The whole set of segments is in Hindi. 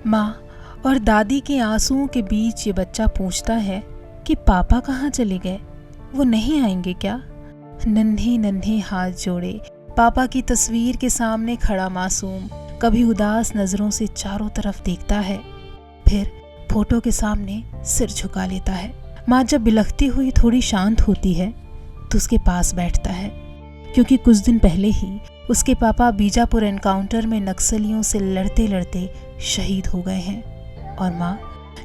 माँ और दादी के आंसुओं के बीच ये बच्चा पूछता है कि पापा कहाँ चले गए, वो नहीं आएंगे क्या। नन्हे नन्हे हाथ जोड़े पापा की तस्वीर के सामने खड़ा मासूम कभी उदास नजरों से चारों तरफ देखता है, फिर फोटो के सामने सिर झुका लेता है। माँ जब बिलखती हुई थोड़ी शांत होती है तो उसके पास बैठता है, क्योंकि कुछ दिन पहले ही उसके पापा बीजापुर एनकाउंटर में नक्सलियों से लड़ते लड़ते शहीद हो गए हैं। और माँ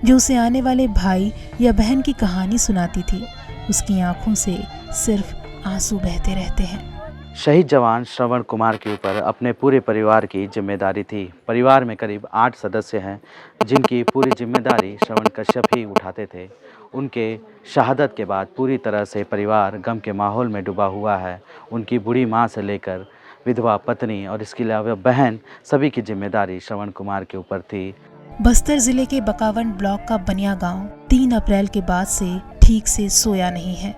जो उसे आने वाले भाई या बहन की कहानी सुनाती थी, उसकी आंखों से सिर्फ आंसू बहते रहते हैं। शहीद जवान श्रवण कुमार के ऊपर अपने पूरे परिवार की जिम्मेदारी थी। परिवार में करीब 8 सदस्य हैं, जिनकी पूरी जिम्मेदारी श्रवण कश्यप ही उठाते थे। उनके शहादत के बाद पूरी तरह से परिवार गम के माहौल में डूबा हुआ है। उनकी बूढ़ी माँ से लेकर विधवा पत्नी और इसके अलावा बहन, सभी की जिम्मेदारी श्रवण कुमार के ऊपर थी। बस्तर जिले के बकावंड ब्लॉक का बनिया गांव 3 अप्रैल के बाद से ठीक से सोया नहीं है।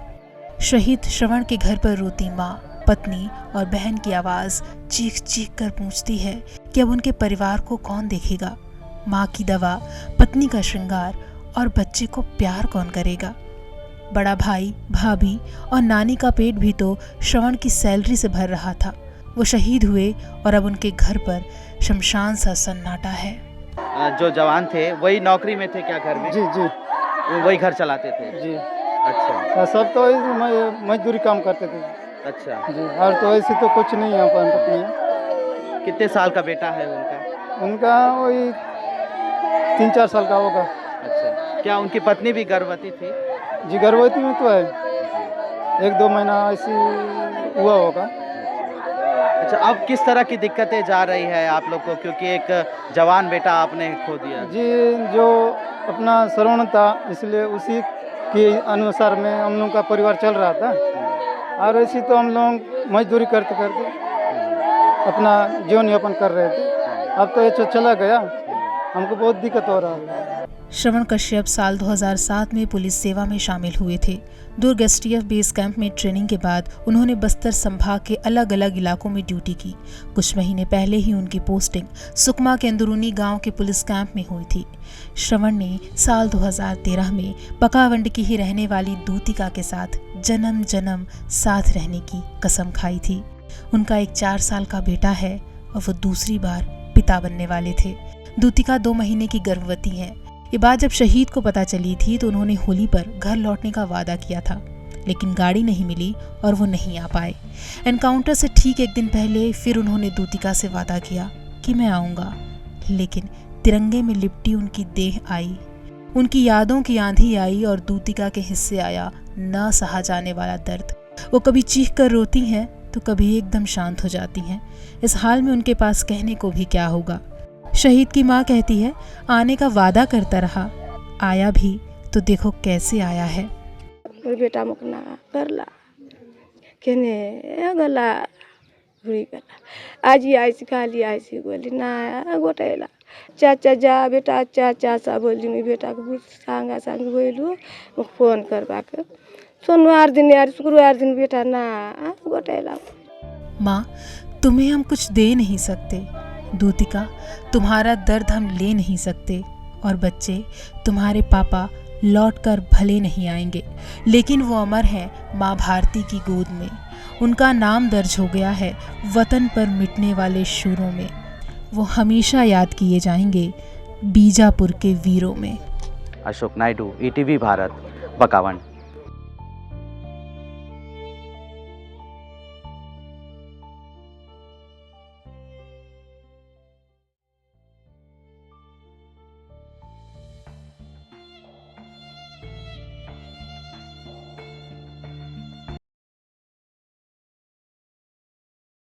शहीद श्रवण के घर पर रोती माँ, पत्नी और बहन की आवाज चीख चीख कर पूछती है कि अब उनके परिवार को कौन देखेगा। माँ की दवा, पत्नी का श्रृंगार और बच्चे को प्यार कौन करेगा। बड़ा भाई, भाभी और नानी का पेट भी तो श्रवण की सैलरी से भर रहा था। वो शहीद हुए और अब उनके घर पर शमशान सा सन्नाटा है। जो जवान थे वही नौकरी में थे क्या घर में? जी जी, वही घर चलाते थे जी। अच्छा सब तो मजदूरी काम करते थे अच्छा। जी। और तो ऐसे तो कुछ नहीं है अपन अपने। कितने साल का बेटा है उनका? उनका वही 3-4 साल का होगा। अच्छा, क्या उनकी पत्नी भी गर्भवती थी? जी, गर्भवती में तो है, 1-2 महीना ऐसी हुआ होगा। अच्छा, अब किस तरह की दिक्कतें जा रही है आप लोग को, क्योंकि एक जवान बेटा आपने खो दिया? जी, जो अपना श्रवण था इसलिए उसी के अनुसार में हम लोग का परिवार चल रहा था। और ऐसी तो हम लोग मजदूरी करते करते अपना जीवन यापन कर रहे थे। अब तो ये चला गया, हमको बहुत दिक्कत हो रहा है। श्रवण कश्यप साल 2007 में पुलिस सेवा में शामिल हुए थे। दुर्ग एसटीएफ बेस कैंप में ट्रेनिंग के बाद उन्होंने बस्तर संभाग के अलग अलग इलाकों में ड्यूटी की। कुछ महीने पहले ही उनकी पोस्टिंग सुकमा के अंदरूनी गांव के पुलिस कैंप में हुई थी। श्रवण ने साल 2013 में बकावंड की ही रहने वाली दूतिका के साथ जन्म जन्म साथ रहने की कसम खाई थी। उनका एक 4 साल का बेटा है और वो दूसरी बार पिता बनने वाले थे। दूतिका 2 महीने की गर्भवती है। ये बात जब शहीद को पता चली थी तो उन्होंने होली पर घर लौटने का वादा किया था, लेकिन गाड़ी नहीं मिली और वो नहीं आ पाए। एनकाउंटर से ठीक 1 दिन पहले फिर उन्होंने दूतिका से वादा किया कि मैं आऊँगा, लेकिन तिरंगे में लिपटी उनकी देह आई। उनकी यादों की आंधी आई और दूतिका के हिस्से आया न सहा जाने वाला दर्द। वो कभी चीख कर रोती हैं तो कभी एकदम शांत हो जाती हैं। इस हाल में उनके पास कहने को भी क्या होगा। शहीद की माँ कहती है, आने का वादा करता रहा, आया भी तो देखो कैसे आया है। बेटा मुकना करला केने गला हुई गला आज ही आई खाली आई बोली ना गोटेला चाचा जा बेटा चाचा सा बोली मैं बेटा को सांगा सांग बोलू फोन करवा के सोमवार दिन यार शुक्रवार दिन बेटा ना गोटेला। माँ तुम्हें हम कुछ दे नहीं सकते, दूतिका तुम्हारा दर्द हम ले नहीं सकते, और बच्चे तुम्हारे पापा लौटकर भले नहीं आएंगे, लेकिन वो अमर हैं माँ भारती की गोद में। उनका नाम दर्ज हो गया है वतन पर मिटने वाले शूरों में। वो हमेशा याद किए जाएंगे बीजापुर के वीरों में। अशोक नायडू, ईटीवी भारत, बकावंड।